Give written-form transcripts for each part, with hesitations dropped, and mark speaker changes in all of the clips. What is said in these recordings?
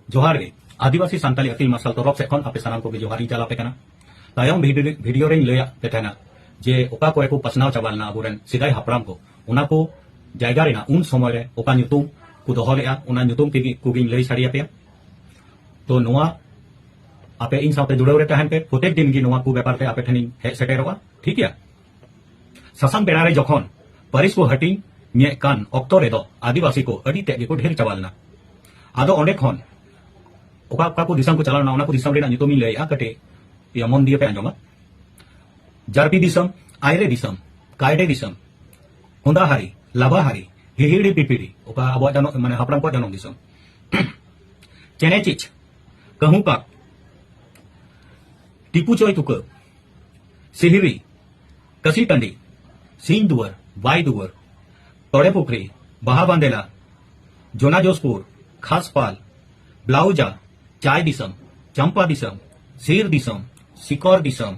Speaker 1: जोहार गे आदिवासी सानताली अकिल मार्शल तरफ से खन आपे सानाम को जोहार चला पे कना तायम वीडियो रे लैया पे थाना जे ओका को पसनाव चाबालना अबुरेन सिदाय हापराम को उना को जायगा रेना उन समय रे ओका ᱧᱩᱛᱩᱢ को दोहो लेया उना ᱧᱩᱛᱩᱢ कुगिन लई साड़िया पे तो नोआ आपे इन साथे जुड़े रे तहन पे प्रत्येक दिन की नोआ को व्यापार पे आपे ठनी हे सेटेरवा ठीक है ससांग बेड़ा रे जखन परिस को हटिंग nye kan okto redo आदिवासी को अड़ी ते को ढेर चाबालना आदो ओंडे खन ओका ओका को दिसम को चलाना ओना को दिसम रेना ᱧᱩᱛᱩᱢ ᱤᱧ ᱞᱟᱹᱭᱟ ᱠᱟᱹᱴᱤᱡ ᱭᱟᱢᱚᱱ ᱫᱤᱭᱮ ᱯᱮ ᱟᱸᱡᱚᱢᱟ ᱡᱟᱨᱯᱤ ᱫᱤᱥᱚᱢ आयरे दिसम कायडे दिसम होंदाहारी लाभाहारी हिहिड़ी पिपिड़ी ओका आबो जानो माने हापराम को जानो दिसम चेने चिच कहूं का टीपू चोय तुक सिहिरी कसी टंडी सिंह दुवर वाई दुवर तोड़े पुखरी बहा बांदेला जोना जोसपुर खासपाल ब्लाउजा चाय दिसम चंपा दिसम सिर दिसम सिकोर दिसम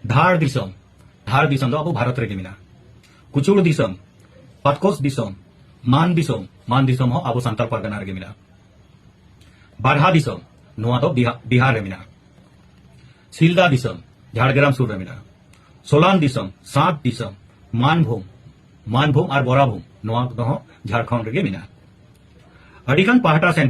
Speaker 1: धार दिसम दो अब भारत रे मिना कुचुड़ दिसम पतकोस दिसम मान दिसम हो अब सांताल परगना रे मिना बारहा दिसम नोआ दो बिहार रे मिना सिलदा दिसम झाड़ग्राम सुर रे मिना सोलान दिसम सात दिसम मानभूम और बोराभूम नोआ दो झारखंड रे मिना अडिगान पाहटा सेन